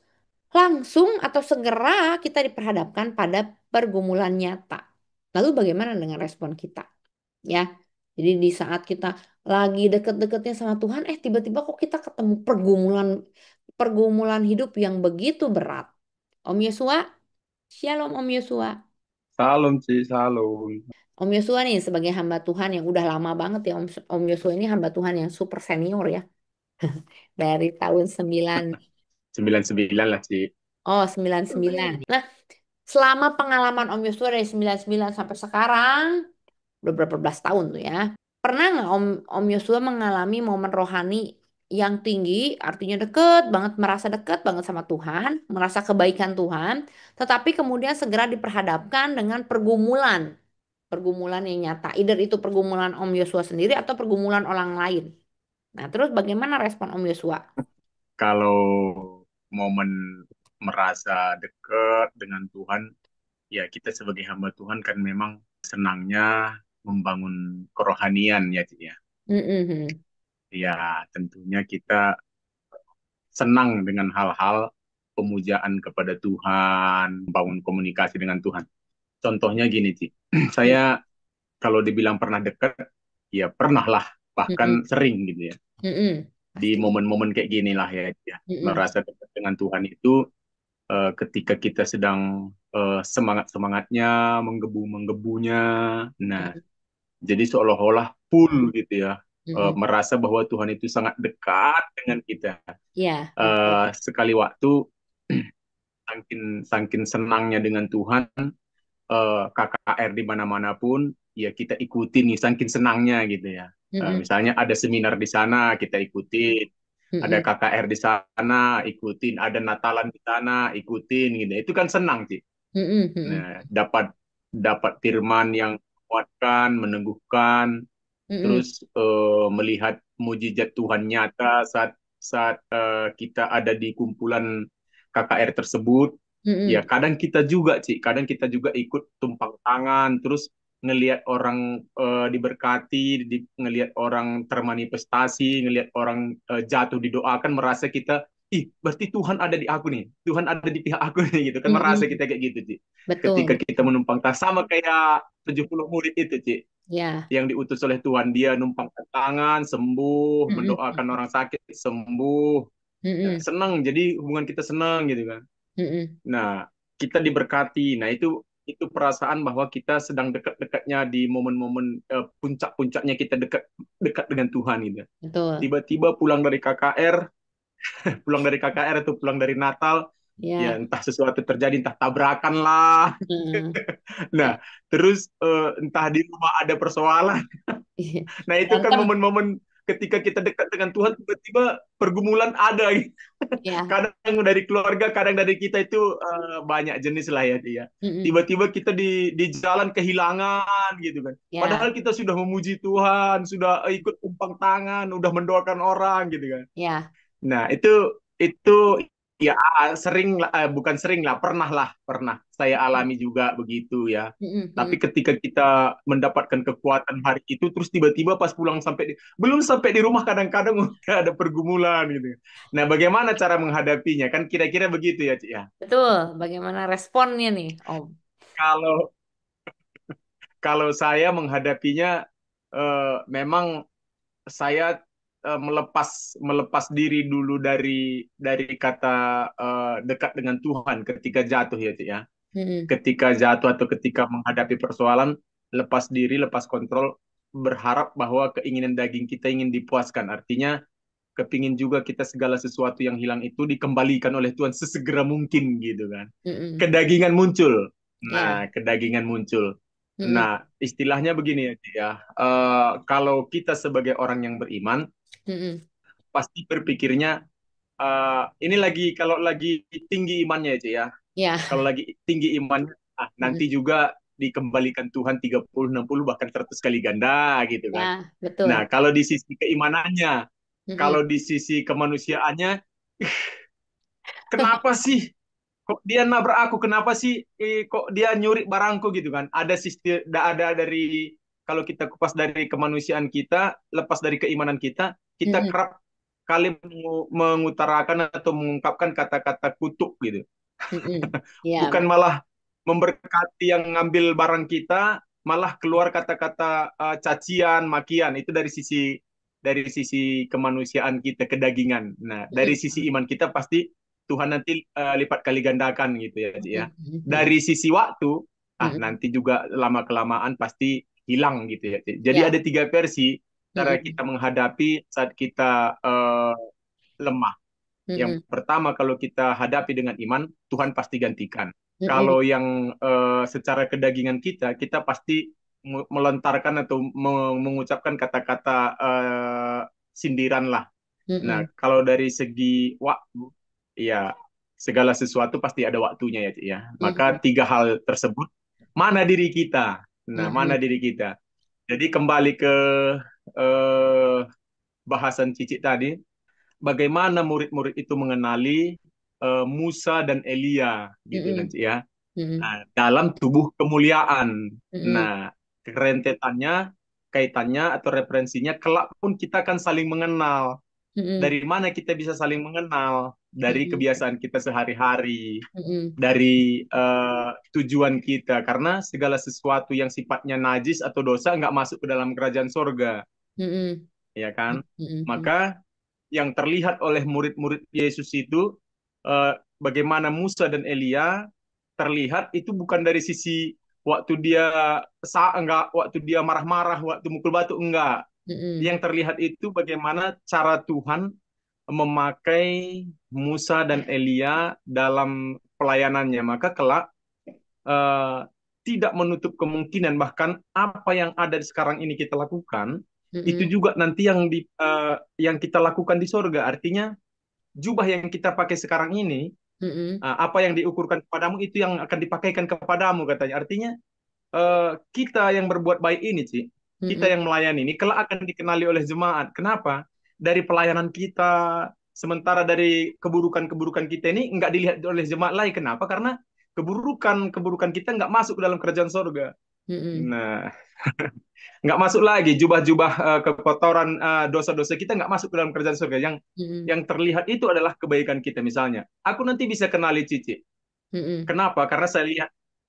langsung atau segera kita diperhadapkan pada pergumulan nyata. Lalu bagaimana dengan respon kita? Ya, jadi di saat kita lagi deket-deketnya sama Tuhan, tiba-tiba kok kita ketemu pergumulan pergumulan hidup yang begitu berat. Om Yosua, Shalom Om Yosua. Salam sih, salam. Om Yosua nih sebagai hamba Tuhan yang udah lama banget ya Om Yosua ini hamba Tuhan yang super senior ya dari tahun 9 99 lah sih. oh 99. Nah, selama pengalaman Om Yosua dari 99 sampai sekarang udah berapa belas tahun tuh ya. Pernah nggak Om Yosua mengalami momen rohani yang tinggi, artinya deket banget, merasa deket banget sama Tuhan, merasa kebaikan Tuhan, tetapi kemudian segera diperhadapkan dengan pergumulan yang nyata. Either itu pergumulan Om Yosua sendiri atau pergumulan orang lain. Nah, terus bagaimana respon Om Yosua? Kalau momen merasa dekat dengan Tuhan, ya kita sebagai hamba Tuhan kan memang senangnya membangun kerohanian ya, Cik ya. Mm-mm. Ya, tentunya kita senang dengan hal-hal pemujaan kepada Tuhan, membangun komunikasi dengan Tuhan. Contohnya gini, Cik. Saya kalau dibilang pernah dekat, ya pernah lah, Mm-mm. bahkan sering gitu ya. Mm-mm. Di Pasti. momen-momen kayak gini lah ya, ya. Mm-mm. Merasa dekat dengan Tuhan itu ketika kita sedang semangat-semangatnya, menggebu-menggebunya. Nah, Mm-mm. jadi seolah-olah full gitu ya, Mm-mm. merasa bahwa Tuhan itu sangat dekat dengan kita. Ya, betul. Sekali waktu, saking saking senangnya dengan Tuhan, KKR di mana-mana pun, ya kita ikuti nih, saking senangnya gitu ya. Mm-mm. Misalnya ada seminar di sana, kita ikutin. Ada Mm-mm. KKR di sana, ikutin. Ada Natalan di sana, ikutin gitu. Itu kan senang sih. Mm-mm. Mm-mm. Nah, dapat dapat firman yang menguatkan, meneguhkan, Mm-mm. terus melihat mujizat Tuhan nyata saat saat kita ada di kumpulan KKR tersebut. Ya Mm-mm. kadang kita juga sih, kadang kita juga ikut tumpang tangan, terus ngelihat orang diberkati, ngelihat orang termanifestasi, ngelihat orang jatuh didoakan, merasa kita, ih, berarti Tuhan ada di aku nih, Tuhan ada di pihak aku nih, gitu kan, merasa Mm-mm. kita kayak gitu, Ci. Ketika Betul. kita menumpang tas, sama kayak 70 murid itu, Ci, Ya. yang diutus oleh Tuhan, dia numpang tangan, sembuh, mendoakan Mm-mm. orang sakit, sembuh. Ya, Mm-mm. senang, jadi hubungan kita senang gitu kan. Mm-mm. Nah, kita diberkati. Nah, itu perasaan bahwa kita sedang dekat-dekatnya di momen-momen puncak-puncaknya kita dekat dekat dengan Tuhan gitu. Betul. Tiba-tiba pulang dari KKR, pulang dari KKR atau pulang dari Natal, ya Ya. entah sesuatu terjadi, entah tabrakan lah. Mm. Nah, terus entah di rumah ada persoalan. Nah, itu kan Berantem. momen-momen ketika kita dekat dengan Tuhan, tiba-tiba pergumulan ada gitu. Ya. Kadang dari keluarga, kadang dari kita itu banyak jenis lah ya dia. Mm-mm. Tiba-tiba kita di jalan kehilangan gitu kan. Ya. Padahal kita sudah memuji Tuhan, sudah ikut umpang tangan, udah mendoakan orang gitu kan. Ya. Nah, itu ya sering lah, bukan sering lah, pernah saya alami juga begitu ya. Mm-mm. Tapi Mm-mm. ketika kita mendapatkan kekuatan hari itu, terus tiba-tiba pas pulang belum sampai di rumah, kadang-kadang udah ada pergumulan gitu. Nah, bagaimana cara menghadapinya? Kan kira-kira begitu ya, Cik ya. Betul. Bagaimana responnya nih, Om? Kalau kalau saya menghadapinya, memang saya melepas melepas diri dulu dari kata dekat dengan Tuhan ketika jatuh ya, Cik ya. Mm-mm. Ketika jatuh atau ketika menghadapi persoalan, lepas diri, lepas kontrol, berharap bahwa keinginan daging kita ingin dipuaskan. Artinya kepingin juga kita segala sesuatu yang hilang itu dikembalikan oleh Tuhan sesegera mungkin gitu kan. Mm-mm. Kedagingan muncul. Ya. Nah, kedagingan muncul. Mm-mm. Nah, istilahnya begini ya, Cik ya. Kalau kita sebagai orang yang beriman, Mm-mm. pasti berpikirnya, ini lagi, kalau lagi tinggi imannya ya, Cik ya. Ya. Kalau lagi tinggi imannya, Mm-mm. nanti juga dikembalikan Tuhan 30, 60, bahkan 100 kali ganda gitu kan. Ya. Nah, Betul. kalau di sisi keimanannya, Mm-mm. kalau di sisi kemanusiaannya, kenapa sih kok dia nabrak aku? Kenapa sih kok dia nyuri barangku gitu kan? Ada sistem, ada dari, kalau kita kupas dari kemanusiaan kita, lepas dari keimanan kita Mm-mm. kerap kali mengutarakan atau mengungkapkan kata-kata kutuk gitu. Mm-mm. Ya. Bukan malah memberkati yang ngambil barang kita, malah keluar kata-kata cacian, makian. Itu dari sisi kemanusiaan kita, kedagingan. Nah, dari sisi Mm-mm. iman kita pasti Tuhan nanti lipat kali gandakan gitu ya, Ci, ya. Mm-mm. Dari sisi waktu, Mm-mm. nanti juga lama kelamaan pasti hilang gitu ya, Ci. Jadi ada Ya. 3 versi cara Mm-mm. kita menghadapi saat kita lemah. Yang Mm-mm. pertama, kalau kita hadapi dengan iman, Tuhan pasti gantikan. Mm-mm. Kalau yang secara kedagingan kita pasti melontarkan atau mengucapkan kata-kata sindiran lah. Nah, Mm-mm. kalau dari segi waktu, ya segala sesuatu pasti ada waktunya ya, Cik, ya. Maka Mm-mm. 3 hal tersebut, mana diri kita? Nah, mana Mm-mm. diri kita? Jadi kembali ke eh, bahasan Cici tadi, bagaimana murid-murid itu mengenali Musa dan Elia gitu kan, Mm-mm. Cik, ya. Mm-mm. Nah, dalam tubuh kemuliaan. Mm-mm. Nah, kerentetannya, kaitannya atau referensinya, kelak pun kita akan saling mengenal. Mm-mm. Dari mana kita bisa saling mengenal? Dari Mm-mm. kebiasaan kita sehari-hari, Mm-mm. dari tujuan kita. Karena segala sesuatu yang sifatnya najis atau dosa nggak masuk ke dalam kerajaan sorga, Mm-mm. ya kan? Mm-mm. Maka yang terlihat oleh murid-murid Yesus itu, bagaimana Musa dan Elia terlihat itu bukan dari sisi waktu dia enggak, waktu dia marah-marah, waktu mukul batu, enggak. Mm-mm. Yang terlihat itu bagaimana cara Tuhan memakai Musa dan Elia dalam pelayanannya. Maka kelak eh, tidak menutup kemungkinan bahkan apa yang ada sekarang ini kita lakukan itu Mm-mm. juga nanti yang kita lakukan di sorga. Artinya jubah yang kita pakai sekarang ini, Mm-mm. apa yang diukurkan kepadamu itu yang akan dipakaikan kepadamu katanya. Artinya kita yang berbuat baik ini, Ci, kita Mm-mm. yang melayani ini kelak akan dikenali oleh jemaat. Kenapa? Dari pelayanan kita, sementara dari keburukan-keburukan kita ini nggak dilihat oleh jemaat lain. Kenapa? Karena keburukan-keburukan kita nggak masuk ke dalam kerajaan sorga. Mm-mm. Nah, nggak masuk lagi jubah-jubah kekotoran dosa-dosa kita nggak masuk ke dalam kerajaan surga. Yang Mm-mm. terlihat itu adalah kebaikan kita. Misalnya, aku nanti bisa kenali Cici. Mm-mm. Kenapa? Karena saya lihat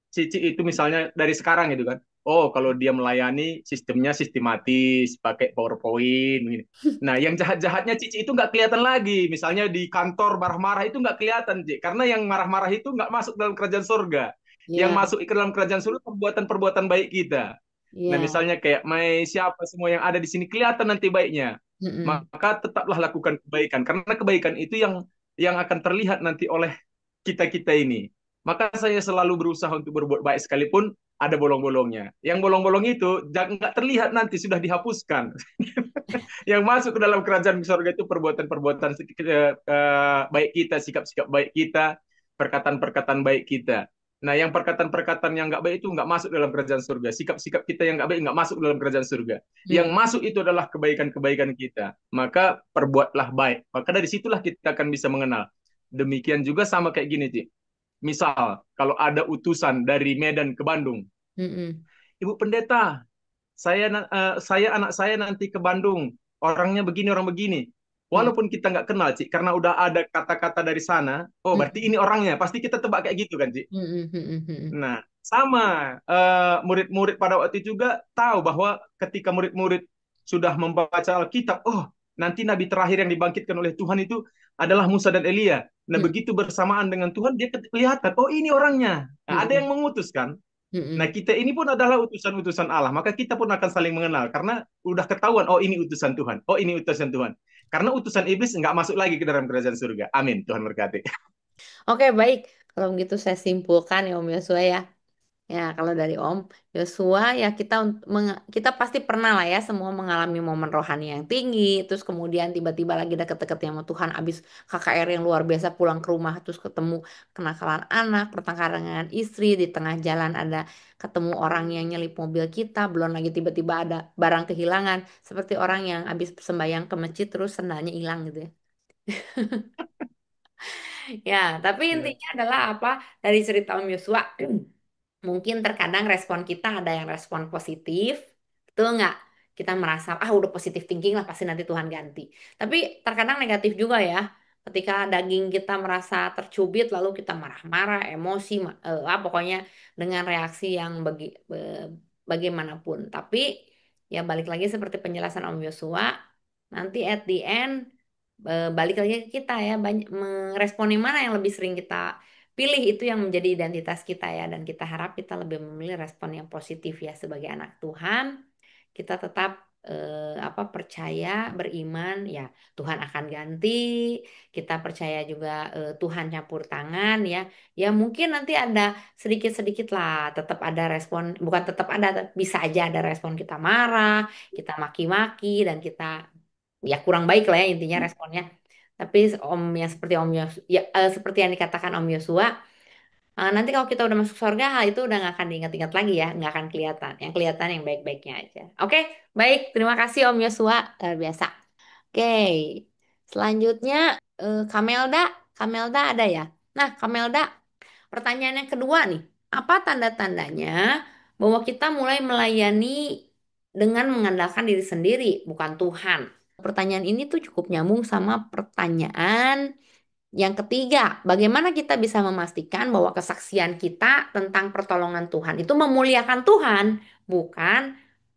Cici itu misalnya dari sekarang itu kan. Oh, kalau dia melayani sistemnya sistematis, pakai PowerPoint. Gini. Nah, yang jahat-jahatnya Cici itu nggak kelihatan lagi. Misalnya di kantor marah-marah itu nggak kelihatan, Cici. Karena yang marah-marah itu nggak masuk dalam kerajaan surga. Yang Ya, masuk ke dalam kerajaan surga perbuatan-perbuatan baik kita. Nah, ya. misalnya kayak Mai siapa semua yang ada di sini kelihatan nanti baiknya. Mm-mm. Maka tetaplah lakukan kebaikan karena kebaikan itu yang akan terlihat nanti oleh kita-kita ini. Maka saya selalu berusaha untuk berbuat baik sekalipun ada bolong-bolongnya. Yang bolong-bolong itu jangan nggak terlihat nanti sudah dihapuskan. Yang masuk ke dalam kerajaan surga itu perbuatan-perbuatan baik kita, sikap-sikap baik kita, perkataan-perkataan baik kita. Nah, yang perkataan-perkataan yang nggak baik itu nggak masuk dalam kerajaan surga. Sikap-sikap kita yang nggak baik nggak masuk dalam kerajaan surga. Yang Mm. masuk itu adalah kebaikan-kebaikan kita. Maka perbuatlah baik. Maka dari situlah kita akan bisa mengenal. Demikian juga sama kayak gini, Ci. Misal, kalau ada utusan dari Medan ke Bandung, Mm-mm. Ibu Pendeta, saya anak saya nanti ke Bandung, orangnya begini, orang begini. Mm. Walaupun kita nggak kenal, Ci, karena udah ada kata-kata dari sana, oh berarti Mm. ini orangnya, pasti kita tebak kayak gitu kan, Ci. Mm-mm. Mm-mm. Mm-mm. Nah, sama murid-murid pada waktu itu juga tahu bahwa ketika murid-murid sudah membaca Alkitab, oh nanti nabi terakhir yang dibangkitkan oleh Tuhan itu adalah Musa dan Elia. Nah, Mm-mm. begitu bersamaan dengan Tuhan, dia kelihatan, oh ini orangnya. Nah, ada yang Mm-mm. mengutuskan. Nah, Mm-mm. kita ini pun adalah utusan-utusan Allah. Maka kita pun akan saling mengenal. Karena udah ketahuan, oh ini utusan Tuhan. Oh ini utusan Tuhan. Karena utusan iblis nggak masuk lagi ke dalam kerajaan surga. Amin. Tuhan berkati. Oke, baik. Kalau begitu saya simpulkan ya Om Yosua ya. Ya, kalau dari Om Yosua ya kita pasti pernah lah ya semua mengalami momen rohani yang tinggi, terus kemudian tiba-tiba lagi deket-deketnya sama Tuhan, abis KKR yang luar biasa pulang ke rumah, terus ketemu kenakalan anak, pertengkaran dengan istri, di tengah jalan ada ketemu orang yang nyelip mobil kita, belum lagi tiba-tiba ada barang kehilangan, seperti orang yang abis sembahyang ke masjid terus sendalnya hilang gitu ya. Ya, tapi Ya. intinya adalah apa dari cerita Om Yosua? Mungkin terkadang respon kita ada yang respon positif, betul nggak? Kita merasa, ah udah positif thinking lah, pasti nanti Tuhan ganti. Tapi terkadang negatif juga ya, ketika daging kita merasa tercubit, lalu kita marah-marah, emosi, pokoknya dengan reaksi yang bagaimanapun. Tapi ya balik lagi seperti penjelasan Om Yosua, nanti at the end, balik lagi ke kita ya, banyak merespon yang mana yang lebih sering kita pilih itu yang menjadi identitas kita ya dan kita harap kita lebih memilih respon yang positif ya sebagai anak Tuhan kita tetap percaya beriman ya Tuhan akan ganti kita percaya juga Tuhan campur tangan ya ya mungkin nanti ada sedikit-sedikit lah tetap ada respon bukan tetap ada bisa aja ada respon kita marah kita maki-maki dan kita ya kurang baik lah ya intinya responnya tapi Om yang seperti Om Yosua, ya, seperti yang dikatakan Om Yosua, nanti kalau kita udah masuk surga, hal itu udah nggak akan diingat-ingat lagi ya, nggak akan kelihatan. Yang kelihatan yang baik-baiknya aja. Oke, baik. Terima kasih Om Yosua, luar biasa. Oke, selanjutnya Kamelda, Kamelda ada ya? Nah, Kamelda, pertanyaan yang kedua nih, apa tanda-tandanya bahwa kita mulai melayani dengan mengandalkan diri sendiri, bukan Tuhan? Pertanyaan ini tuh cukup nyambung sama pertanyaan yang ketiga, bagaimana kita bisa memastikan bahwa kesaksian kita tentang pertolongan Tuhan itu memuliakan Tuhan, bukan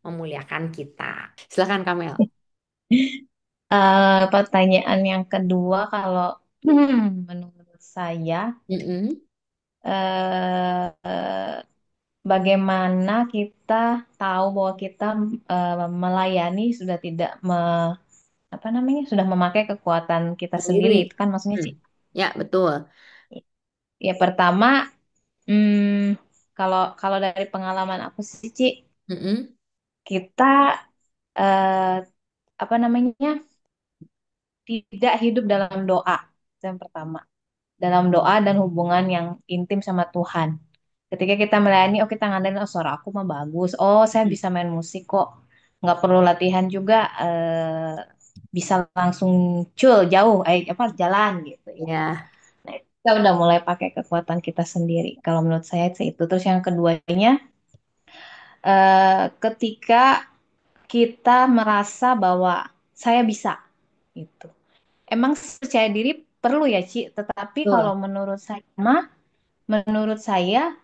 memuliakan kita. Silakan Kamel. Pertanyaan yang kedua, kalau menurut saya, Mm-mm. eh, bagaimana kita tahu bahwa kita melayani sudah tidak apa namanya sudah memakai kekuatan kita sendiri, Sendiri. itu kan maksudnya Hmm. sih. Ya, betul. Ya pertama, hmm, kalau kalau dari pengalaman aku sih, Ci, Mm-mm. kita eh, apa namanya tidak hidup dalam doa. Itu yang pertama. Dalam doa dan hubungan yang intim sama Tuhan. Ketika kita melayani, oh kita ngandelin, oh suara aku mah bagus, oh saya bisa main musik kok, nggak perlu latihan juga, bisa langsung cul jauh, apa jalan gitu ya. Ya. Nah, kita udah mulai pakai kekuatan kita sendiri. Kalau menurut saya sih itu. Terus yang keduanya, ketika kita merasa bahwa saya bisa gitu. Emang percaya diri perlu ya, Ci, tetapi kalau Betul. menurut saya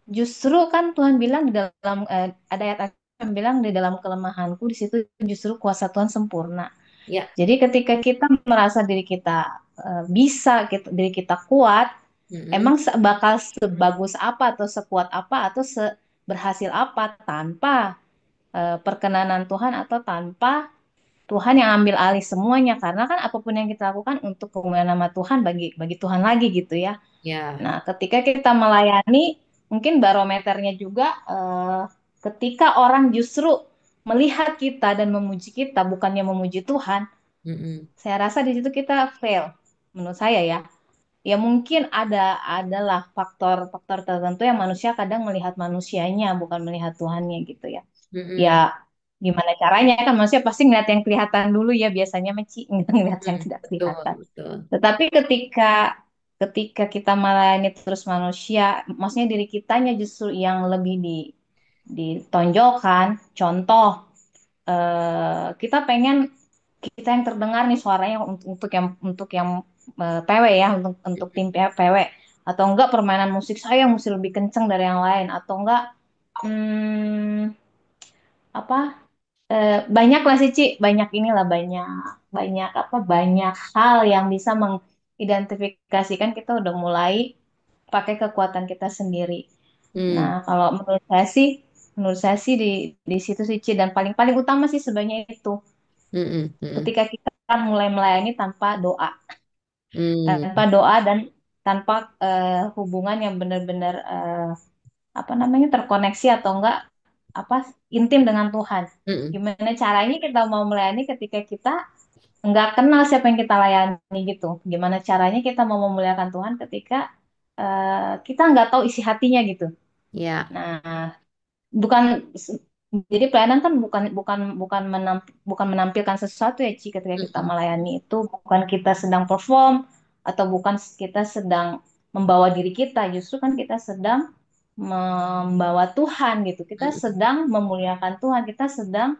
justru kan Tuhan bilang di dalam ada ayat yang bilang di dalam kelemahanku di situ justru kuasa Tuhan sempurna. Ya. Jadi ketika kita merasa diri kita bisa, diri kita kuat, Mm-mm. emang bakal sebagus apa atau sekuat apa atau seberhasil apa tanpa perkenanan Tuhan atau tanpa Tuhan yang ambil alih semuanya, karena kan apapun yang kita lakukan untuk kemuliaan nama Tuhan bagi bagi Tuhan lagi gitu ya. Ya. Nah, ketika kita melayani, mungkin barometernya juga ketika orang justru melihat kita dan memuji kita, bukannya memuji Tuhan, Mm-mm. saya rasa di situ kita fail, menurut saya ya. Ya mungkin adalah faktor-faktor tertentu yang manusia kadang melihat manusianya, bukan melihat Tuhannya gitu ya. Ya Mm-mm. gimana caranya kan manusia pasti ngeliat yang kelihatan dulu ya biasanya Meci, nggak ngeliat yang Mm-mm. tidak Betul, kelihatan. betul. Tetapi ketika ketika kita melayani terus manusia, maksudnya diri kitanya justru yang lebih ditonjolkan. Contoh, kita pengen kita yang terdengar nih suaranya untuk yang PW ya, untuk tim PW, atau enggak permainan musik saya mesti lebih kenceng dari yang lain, atau enggak hmm, apa banyak lah sih Ci, banyak inilah banyak banyak banyak hal yang bisa mengidentifikasikan kita udah mulai pakai kekuatan kita sendiri. Nah, Mm. kalau menurut saya sih di situ sih Ci, dan paling utama sih sebenarnya itu Mm-mm. Mm-mm. ketika kita mulai melayani Mm. tanpa doa dan tanpa hubungan yang benar-benar apa namanya terkoneksi atau enggak apa intim dengan Tuhan. Mm-mm. Gimana caranya kita mau melayani ketika kita nggak kenal siapa yang kita layani gitu. Gimana caranya kita mau memuliakan Tuhan ketika kita nggak tahu isi hatinya gitu. Ya. Nah, bukan jadi pelayanan kan bukan bukan bukan menampilkan sesuatu ya Ci, ketika kita Mm-mm. melayani itu bukan kita sedang perform atau bukan kita sedang membawa diri kita, justru kan kita sedang membawa Tuhan gitu, kita Mm-mm. sedang memuliakan Tuhan, kita sedang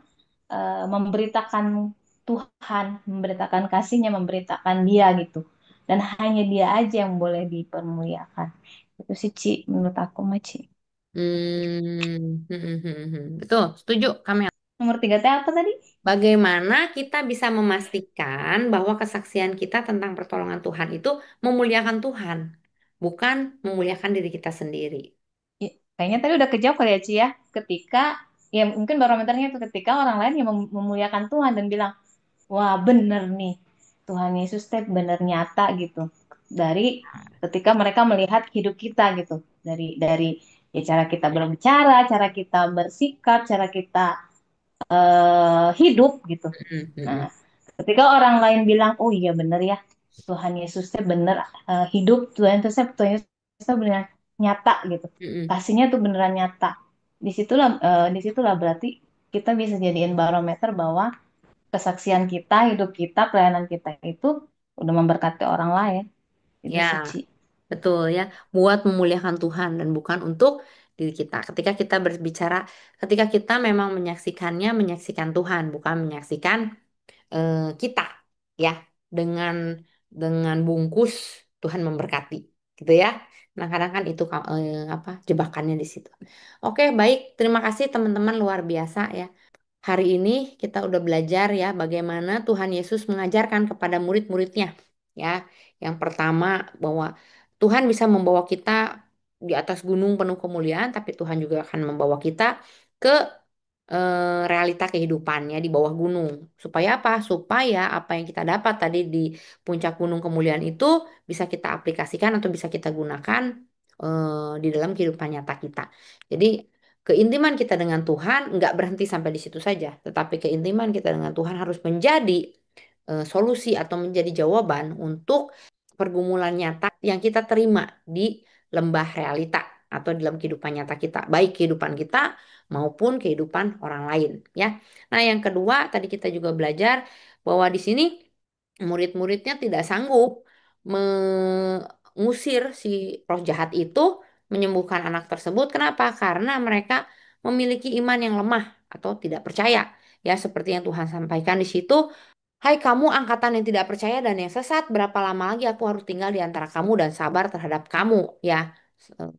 memberitakan Tuhan, memberitakan kasihnya, memberitakan dia gitu, dan hanya dia aja yang boleh dipermuliakan. Itu sih Ci, menurut aku mah Ci. Mm. Mm-mm. Betul, setuju kami. Nomor tiga teh apa tadi? Bagaimana kita bisa memastikan bahwa kesaksian kita tentang pertolongan Tuhan itu memuliakan Tuhan, bukan memuliakan diri kita sendiri. Ya, kayaknya tadi udah kejawab kali ya Ci ya. Ketika ya mungkin barometernya itu ketika orang lain yang memuliakan Tuhan dan bilang, wah bener nih Tuhan Yesus teh bener nyata gitu. Dari ketika mereka melihat hidup kita gitu. Dari ya cara kita berbicara, cara kita bersikap, cara kita hidup gitu. Nah, Mm-mm. ketika orang lain bilang, oh iya bener ya, Tuhan Yesus teh bener hidup, Tuhan Yesus teh bener nyata gitu. Mm-mm. Kasihnya tuh beneran nyata. Disitulah berarti kita bisa jadiin barometer bahwa kesaksian kita, hidup kita, pelayanan kita itu udah memberkati orang lain. Itu Ya, sih, Ci. betul ya, buat memuliakan Tuhan dan bukan untuk diri kita. Ketika kita memang menyaksikannya, menyaksikan Tuhan, bukan menyaksikan kita, ya, dengan bungkus Tuhan memberkati, gitu ya. Nah, kadang kan itu apa jebakannya di situ. Oke, baik. Terima kasih teman-teman luar biasa ya. Hari ini kita udah belajar ya bagaimana Tuhan Yesus mengajarkan kepada murid-muridnya ya. Yang pertama bahwa Tuhan bisa membawa kita di atas gunung penuh kemuliaan, tapi Tuhan juga akan membawa kita ke realita kehidupannya di bawah gunung. Supaya apa? Supaya apa yang kita dapat tadi di puncak gunung kemuliaan itu bisa kita aplikasikan atau bisa kita gunakan di dalam kehidupan nyata kita. Jadi keintiman kita dengan Tuhan nggak berhenti sampai di situ saja, tetapi keintiman kita dengan Tuhan harus menjadi solusi atau menjadi jawaban untuk pergumulan nyata yang kita terima di lembah realita atau dalam kehidupan nyata kita, baik kehidupan kita maupun kehidupan orang lain, ya. Nah, yang kedua tadi kita juga belajar bahwa di sini murid-muridnya tidak sanggup mengusir si roh jahat itu, menyembuhkan anak tersebut. Kenapa? Karena mereka memiliki iman yang lemah atau tidak percaya. Ya, seperti yang Tuhan sampaikan di situ, hai kamu angkatan yang tidak percaya dan yang sesat, berapa lama lagi aku harus tinggal di antara kamu dan sabar terhadap kamu, ya. Eh,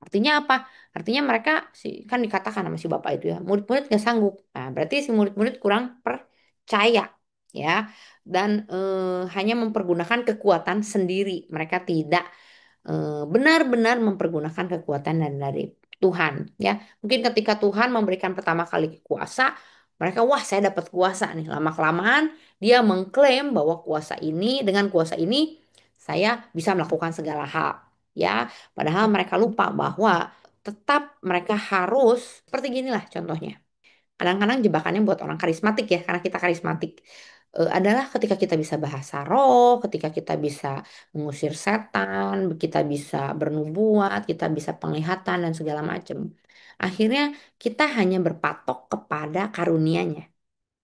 Artinya apa? Artinya mereka kan dikatakan sama si bapak itu ya, murid-murid gak sanggup. Nah, berarti si murid-murid kurang percaya, ya, dan hanya mempergunakan kekuatan sendiri. Mereka tidak benar-benar mempergunakan kekuatan dari Tuhan, ya. Mungkin ketika Tuhan memberikan pertama kali kuasa, mereka wah saya dapat kuasa nih. Lama-kelamaan dia mengklaim bahwa dengan kuasa ini saya bisa melakukan segala hal, ya. Padahal mereka lupa bahwa tetap mereka harus seperti ginilah contohnya. Kadang-kadang jebakannya buat orang karismatik ya, karena kita karismatik. Adalah ketika kita bisa bahasa roh, ketika kita bisa mengusir setan, kita bisa bernubuat, kita bisa penglihatan dan segala macam. Akhirnya kita hanya berpatok kepada karunia-Nya,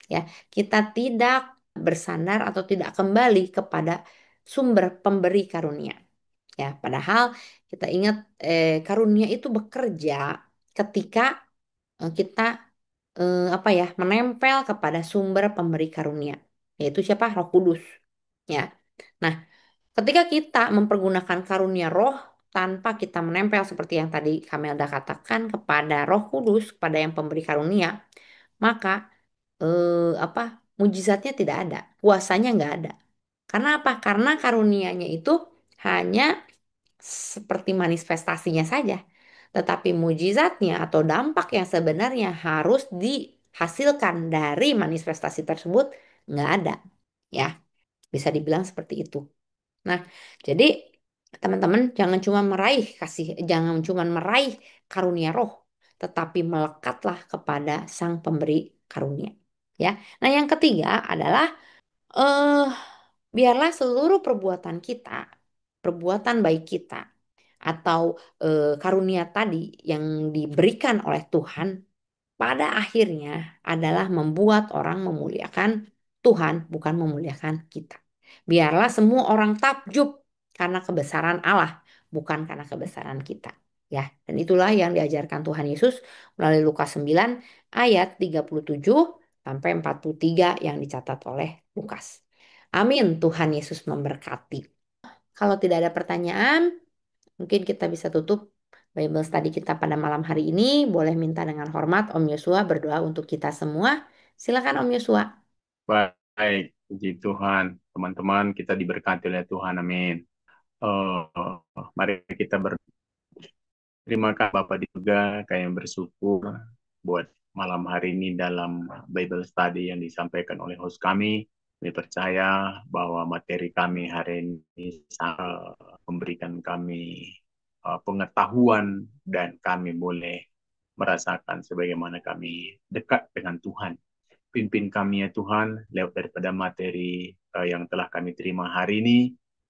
ya. Kita tidak bersandar atau tidak kembali kepada sumber pemberi karunia, ya. Padahal kita ingat karunia itu bekerja ketika kita apa ya, menempel kepada sumber pemberi karunia, yaitu siapa? Roh Kudus, ya. Nah, ketika kita mempergunakan karunia roh tanpa kita menempel seperti yang tadi Kamelda katakan kepada Roh Kudus, kepada yang pemberi karunia, maka apa, mujizatnya tidak ada, kuasanya nggak ada. Karena apa? Karena karunianya itu hanya seperti manifestasinya saja. Tetapi mujizatnya atau dampak yang sebenarnya harus dihasilkan dari manifestasi tersebut nggak ada. Ya, bisa dibilang seperti itu. Nah, jadi teman-teman jangan cuma meraih karunia roh, tetapi melekatlah kepada Sang Pemberi karunia. Ya. Nah, yang ketiga adalah eh biarlah seluruh perbuatan kita, perbuatan baik kita, atau karunia tadi yang diberikan oleh Tuhan pada akhirnya adalah membuat orang memuliakan Tuhan, bukan memuliakan kita. Biarlah semua orang takjub karena kebesaran Allah, bukan karena kebesaran kita. Ya, dan itulah yang diajarkan Tuhan Yesus melalui Lukas 9 ayat 37 sampai 43 yang dicatat oleh Lukas. Amin. Tuhan Yesus memberkati. Kalau tidak ada pertanyaan, mungkin kita bisa tutup Bible study kita pada malam hari ini. Boleh minta dengan hormat Om Yosua berdoa untuk kita semua. Silakan Om Yosua. Baik, puji Tuhan. Teman-teman, kita diberkati oleh Tuhan. Amin. Mari kita berterima kasih Bapak di surga, kami bersyukur buat malam hari ini dalam Bible study yang disampaikan oleh host kami. Kami percaya bahwa materi kami hari ini sangat memberikan kami pengetahuan dan kami boleh merasakan sebagaimana kami dekat dengan Tuhan. Pimpin kami ya Tuhan, lewat daripada materi yang telah kami terima hari ini,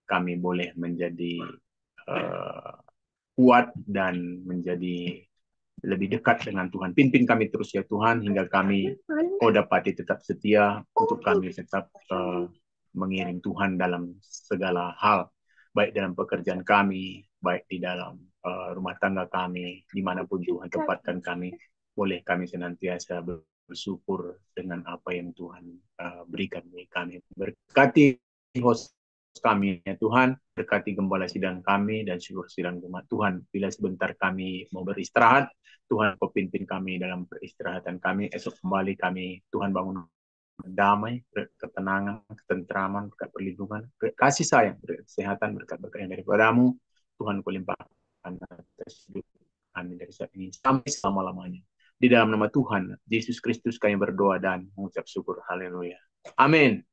kami boleh menjadi kuat dan menjadi lebih dekat dengan Tuhan. Pimpin kami terus ya Tuhan, hingga kami dapati tetap setia untuk kami tetap mengiring Tuhan dalam segala hal, baik dalam pekerjaan kami, baik di dalam rumah tangga kami, dimanapun Tuhan tempatkan kami, boleh kami senantiasa bersyukur dengan apa yang Tuhan berikan bagi kami. Berkati host kami ya Tuhan, berkati gembala sidang kami dan seluruh sidang jemaat Tuhan. Bila sebentar kami mau beristirahat, Tuhan kau pimpin kami dalam peristirahatan kami. Esok kembali kami, Tuhan bangun damai, ketenangan, ketentraman, berkat perlindungan, berkat kasih sayang, berkat kesehatan, berkat-berkat yang daripadamu. Tuhan kau limpahkan atas hidup kami dari saat ini sampai selama-lamanya. Di dalam nama Tuhan Yesus Kristus kami berdoa dan mengucap syukur. Haleluya. Amin.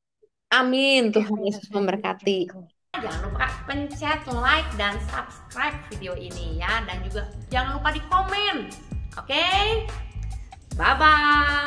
Amin. Tuhan Yesus memberkati. Jangan lupa pencet like dan subscribe video ini ya. Dan juga jangan lupa di komen. Oke? Bye-bye.